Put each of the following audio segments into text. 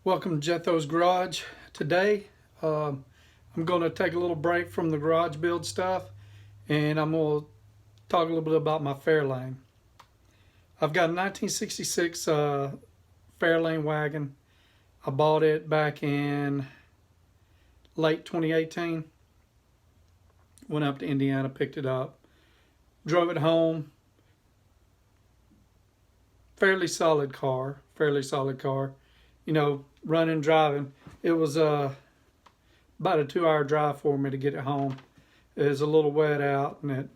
Welcome to Jethro's Garage. Today, I'm going to take a little break from the garage build stuff, and I'm going to talk a little bit about my Fairlane. I've got a 1966 Fairlane wagon. I bought it back in late 2018. Went up to Indiana, picked it up, drove it home. Fairly solid car. You know, running, driving. It was about a 2-hour drive for me to get it home. It was a little wet out, and it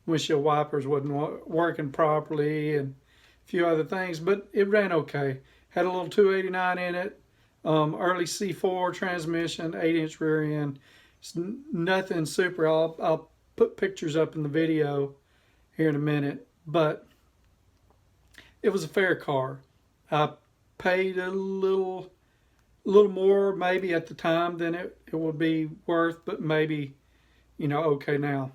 windshield wipers wasn't working properly, and a few other things, but it ran okay. Had a little 289 in it, early C4 transmission, 8-inch rear end. It's nothing super. I'll put pictures up in the video here in a minute, but it was a fair car. I paid a little more maybe at the time than it would be worth, but maybe, okay now.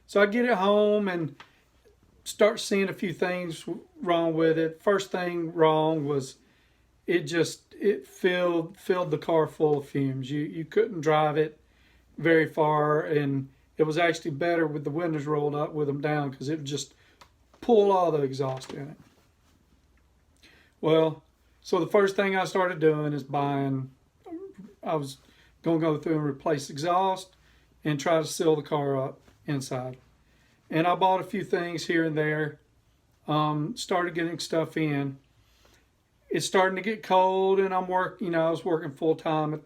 So I get it home and start seeing a few things wrong with it. First thing wrong was it filled the car full of fumes. You couldn't drive it very far, and it was actually better with the windows rolled up with them down, because it would just pull all the exhaust in it. Well, so the first thing I started doing is I was going to go through and replace exhaust and try to seal the car up inside. And I bought a few things here and there, started getting stuff in. It's starting to get cold, and I was working full time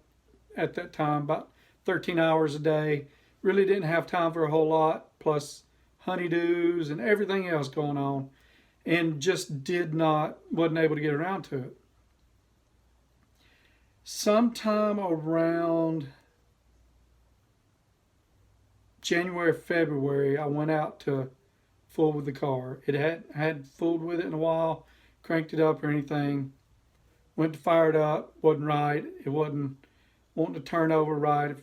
at that time, about 13 hours a day. Really didn't have time for a whole lot, plus honeydews and everything else going on, and just wasn't able to get around to it. Sometime around January, February, I went out to fool with the car. It hadn't fooled with it in a while, cranked it up or anything. Went to fire it up, wasn't right. It wasn't wanting to turn over right.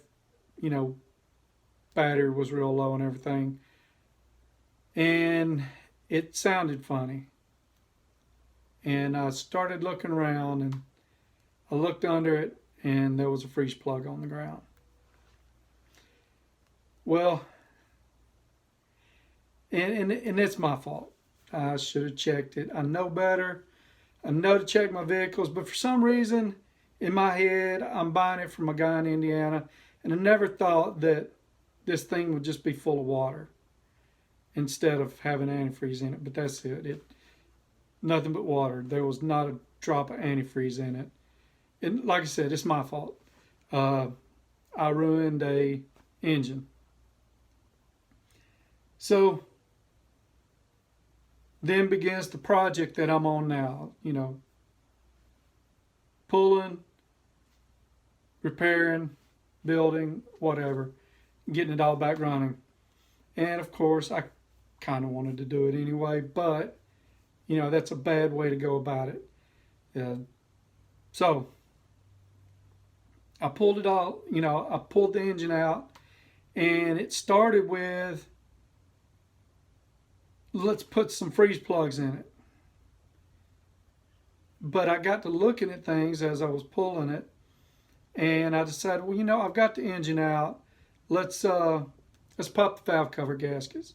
Battery was real low and everything. And it sounded funny. And I started looking around, and I looked under it, and there was a freeze plug on the ground. Well, and it's my fault. I should have checked it. I know better. I know to check my vehicles, but for some reason, in my head, I'm buying it from a guy in Indiana, and I never thought that this thing would just be full of water instead of having antifreeze in it. But that's it. Nothing but water. There was not a drop of antifreeze in it. And like I said, it's my fault. I ruined a engine. So then begins the project that I'm on now. Pulling, repairing, building, whatever, getting it all back running. And of course, I kind of wanted to do it anyway, but that's a bad way to go about it. So I pulled it all, I pulled the engine out, and it started with, let's put some freeze plugs in it. But I got to looking at things as I was pulling it, and I decided, well, I've got the engine out. Let's pop the valve cover gaskets.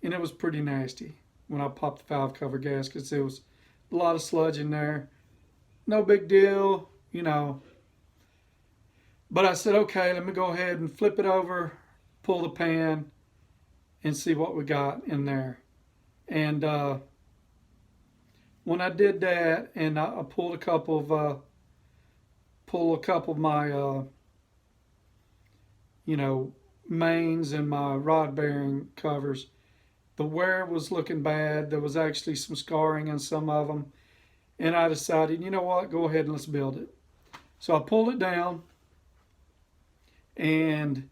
And it was pretty nasty. When I popped the valve cover gaskets, there was a lot of sludge in there. No big deal, But I said, okay, let me go ahead and flip it over, pull the pan, and see what we got in there. And when I did that, and I pulled a couple of my mains and my rod bearing covers, the wear was looking bad. There was actually some scarring in some of them. And I decided, you know what, go ahead and let's build it. So I pulled it down and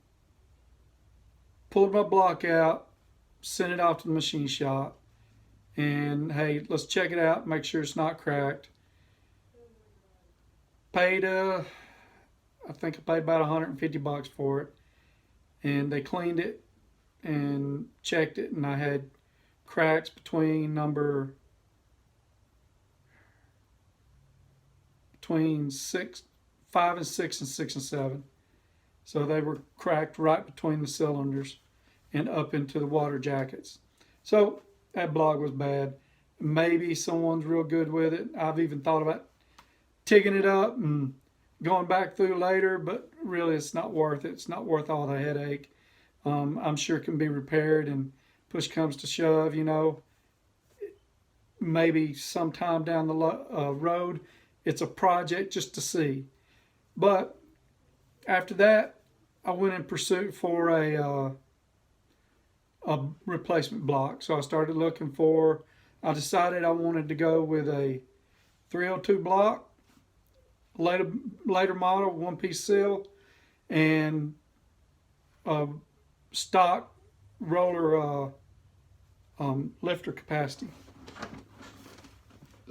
pulled my block out, sent it off to the machine shop. And hey, let's check it out, make sure it's not cracked. Paid, I think I paid about $150 for it. And they cleaned it and checked it, and I had cracks between number between 5 and 6 and 6 and 7. So they were cracked right between the cylinders and up into the water jackets. So that block was bad. Maybe someone's real good with it. I've even thought about tigging it up and going back through later, but really it's not worth it. It's not worth all the headache. I'm sure it can be repaired, and push comes to shove, you know, maybe sometime down the road, it's a project just to see. But after that, I went in pursuit for a replacement block. So I started looking for, I decided I wanted to go with a 302 block, later model, one-piece seal, and a stock roller lifter capacity.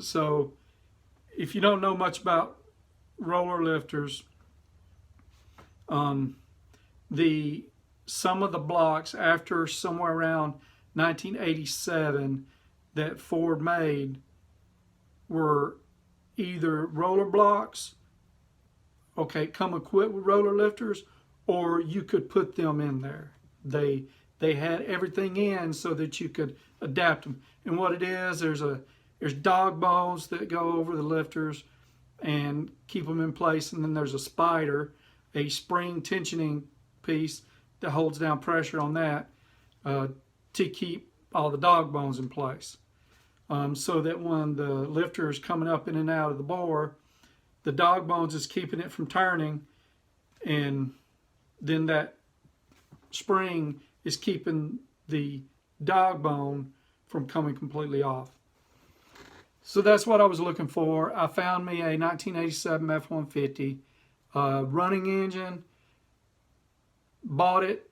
So if you don't know much about roller lifters, some of the blocks after somewhere around 1987 that Ford made were either roller blocks, okay, come equipped with roller lifters, or you could put them in there. They had everything in so that you could adapt them. And what it is, there's dog bones that go over the lifters and keep them in place, and then there's a spider, a spring tensioning piece that holds down pressure on that to keep all the dog bones in place. So that when the lifter is coming up in and out of the bore, the dog bones is keeping it from turning, and then that spring is keeping the dog bone from coming completely off. So that's what I was looking for. I found me a 1987 F-150 running engine, bought it,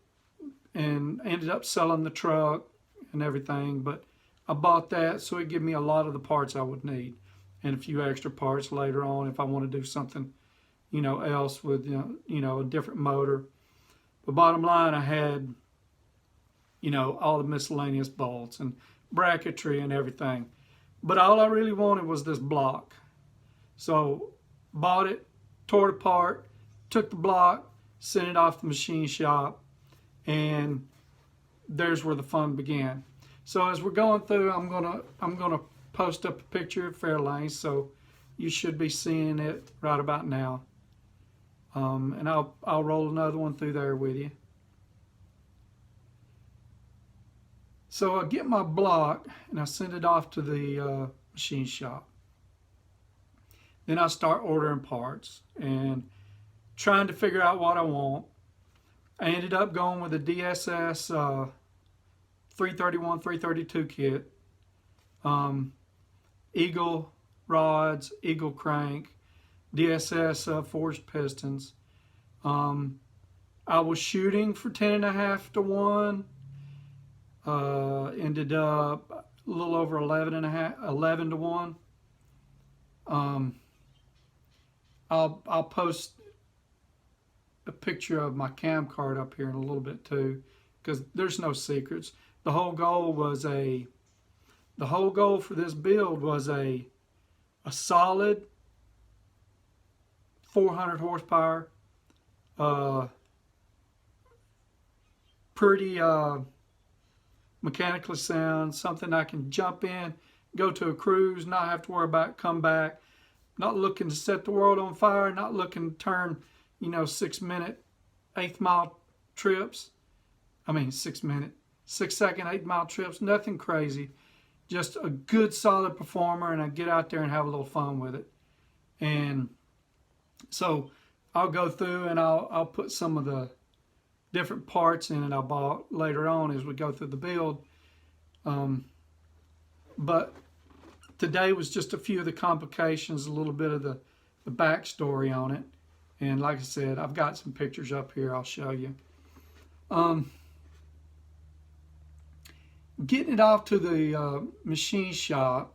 and ended up selling the truck and everything. But I bought that so it gave me a lot of the parts I would need, and a few extra parts later on if I want to do something, you know, else with a different motor. But bottom line, I had, you know, all the miscellaneous bolts and bracketry and everything. But all I really wanted was this block. So bought it, tore it apart, took the block, sent it off the machine shop, and there's where the fun began. So as we're going through, I'm gonna post up a picture of Fairlane, so you should be seeing it right about now. And I'll roll another one through there with you. So I get my block and I send it off to the machine shop. Then I start ordering parts and trying to figure out what I want. I ended up going with a DSS 331, 332 kit. Eagle rods, Eagle crank, DSS forged pistons. I was shooting for 10.5 to 1. Ended up a little over 11 to 1. I'll post a picture of my cam card up here in a little bit too, because there's no secrets. The whole goal for this build was a solid 400 horsepower, pretty mechanically sound, something I can jump in, go to a cruise, not have to worry about come back, not looking to set the world on fire, not looking to turn, 6-minute, 8th-mile trips. 6-second, 8-mile trips, nothing crazy. Just a good, solid performer, and I get out there and have a little fun with it. And so I'll go through and I'll put some of the different parts in it I bought later on as we go through the build. But today was just a few of the complications, a little bit of the backstory on it. And like I said, I've got some pictures up here I'll show you. Getting it off to the machine shop,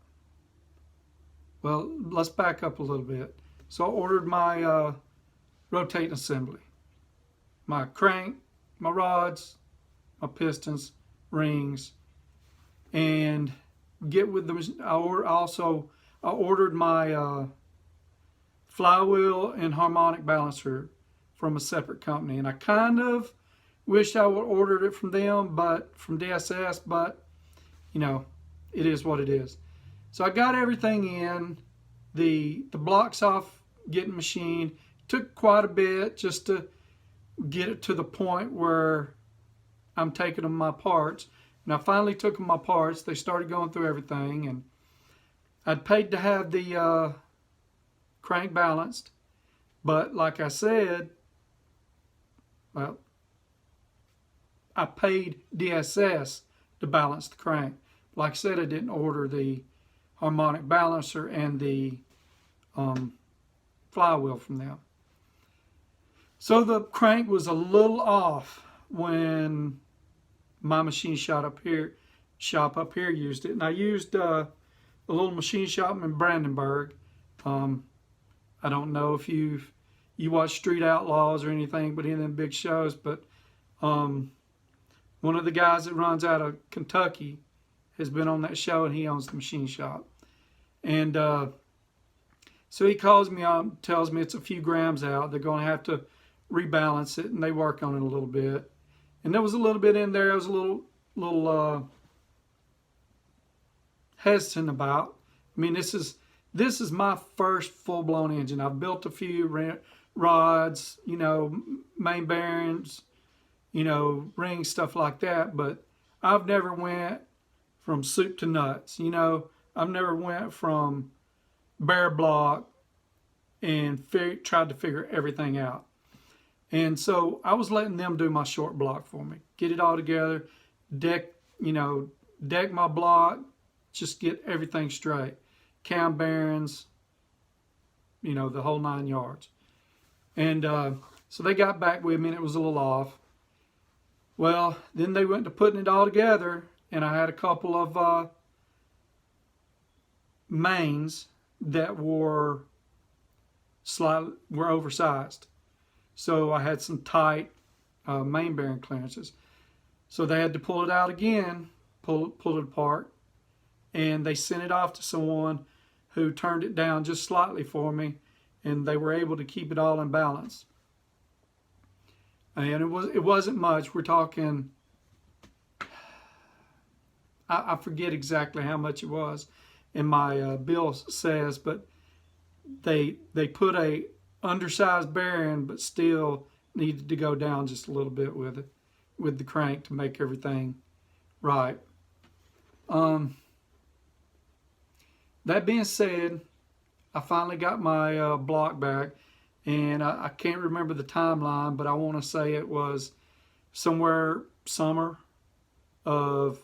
well, let's back up a little bit. So I ordered my rotating assembly, my crank, my rods, my pistons, rings, and get with the. I ordered my flywheel and harmonic balancer from a separate company. And I kind of wish I would have ordered it from them, but from DSS, but you know, it is what it is. So I got everything in, the blocks off getting machined. Took quite a bit just to get it to the point where I'm taking them my parts. And I finally took them my parts. They started going through everything, and I'd paid to have the crank balanced, but like I said, well, I paid DSS to balance the crank. Like I said, I didn't order the harmonic balancer and the flywheel from them. So the crank was a little off when my machine shop up here used it. And I used a little machine shop in Brandenburg. I don't know if you watch Street Outlaws or anything, but any of them big shows, but one of the guys that runs out of Kentucky has been on that show, and he owns the machine shop. And so he calls me up, tells me it's a few grams out. They're going to have to rebalance it, and they work on it a little bit. And there was a little bit in there I was a little hesitant about. I mean, this is my first full-blown engine. I've built a few rods, you know, main bearings, you know, rings, stuff like that, but I've never went from soup to nuts. You know, I've never went from bare block and tried to figure everything out. And so I was letting them do my short block for me, get it all together, deck my block, just get everything straight, cam bearings, you know, the whole 9 yards. And so they got back with me, and it was a little off. Well, then they went to putting it all together, and I had a couple of mains that were oversized. So I had some tight main bearing clearances. So they had to pull it out again, pull it apart, and they sent it off to someone who turned it down just slightly for me, and they were able to keep it all in balance. And it wasn't much. We're talking, I forget exactly how much it was, and my bill says, but they put a undersized bearing, but still needed to go down just a little bit with it, with the crank, to make everything right. That being said, I finally got my block back, and I can't remember the timeline, but I want to say it was somewhere summer of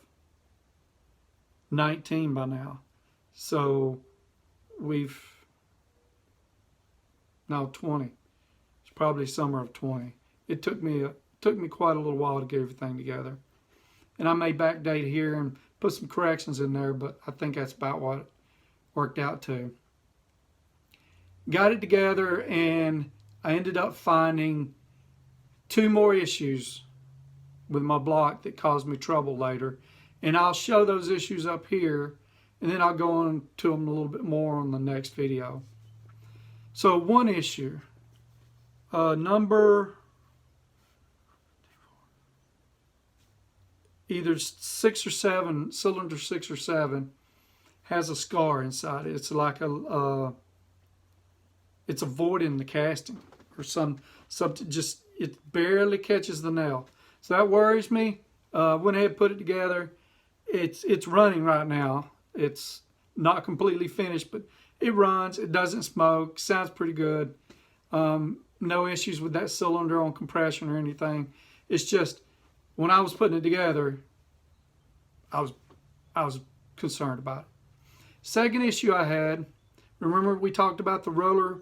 19 by now. So 20. It's probably summer of 20. It took me quite a little while to get everything together, and I may backdate here and put some corrections in there, but I think that's about what it worked out to. Got it together, and I ended up finding 2 more issues with my block that caused me trouble later, and I'll show those issues up here, and then I'll go on to them a little bit more on the next video. So one issue, number either 6 or 7, cylinder 6 or 7, has a scar inside it. It's like it's a void in the casting, or something. Just, it barely catches the nail. So that worries me. Went ahead and put it together. It's running right now. It's not completely finished, but it runs. It doesn't smoke. Sounds pretty good. No issues with that cylinder on compression or anything. It's just, when I was putting it together, I was concerned about it. Second issue I had, remember we talked about the roller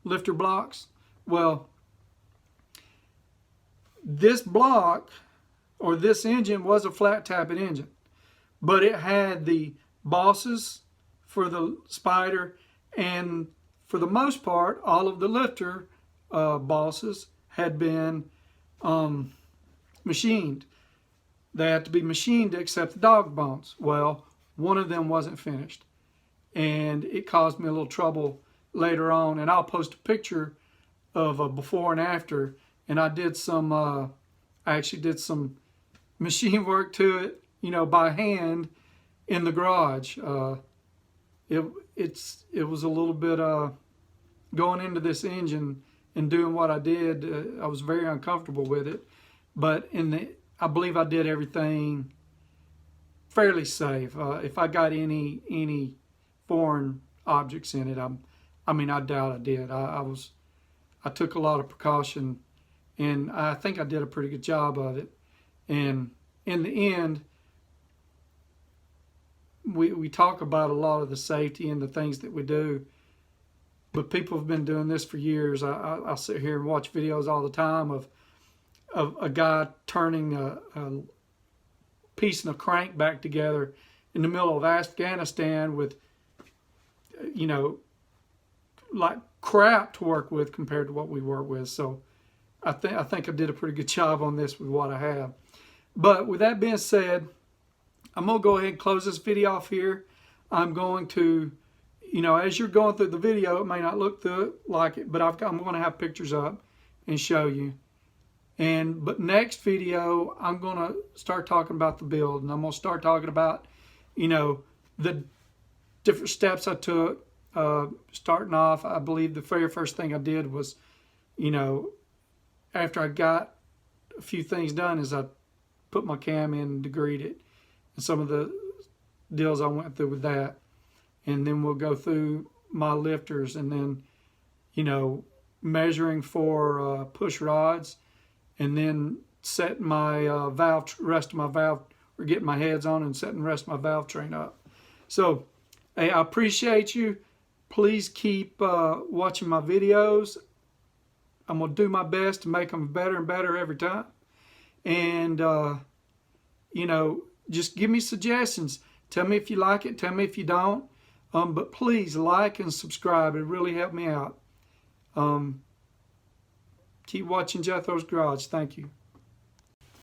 lifter blocks? Well, this block, or this engine, was a flat tappet engine, but it had the bosses for the spider, and for the most part, all of the lifter bosses had been machined. They had to be machined to accept the dog bones. Well, one of them wasn't finished, and it caused me a little trouble later on. And I'll post a picture of a before and after. And I did some, I actually did some machine work to it, you know, by hand in the garage. It was a little bit going into this engine and doing what I did. I was very uncomfortable with it, but I believe I did everything fairly safe. If I got any foreign objects in it, I mean, I doubt I did. I took a lot of precaution, and I think I did a pretty good job of it. And in the end, we talk about a lot of the safety and the things that we do, but people have been doing this for years. I sit here and watch videos all the time of a guy turning a piece and a crank back together in the middle of Afghanistan with, you know, like crap to work with compared to what we work with. So I think I did a pretty good job on this with what I have. But with that being said, I'm going to go ahead and close this video off here. I'm going to, you know, as you're going through the video, it may not look like it, but I'm going to have pictures up and show you. But next video, I'm going to start talking about the build, and I'm going to start talking about, you know, the different steps I took. Starting off, I believe the very first thing I did was, you know, after I got a few things done, is I put my cam in and degreed it, and some of the deals I went through with that. And then we'll go through my lifters, and then, you know, measuring for push rods, and then setting my rest of my valve, or getting my heads on and setting the rest of my valve train up. So, hey, I appreciate you. Please keep watching my videos. I'm going to do my best to make them better and better every time. And, you know, just give me suggestions. Tell me if you like it. Tell me if you don't. But please like and subscribe. It really helped me out. Keep watching Jethro's Garage. Thank you.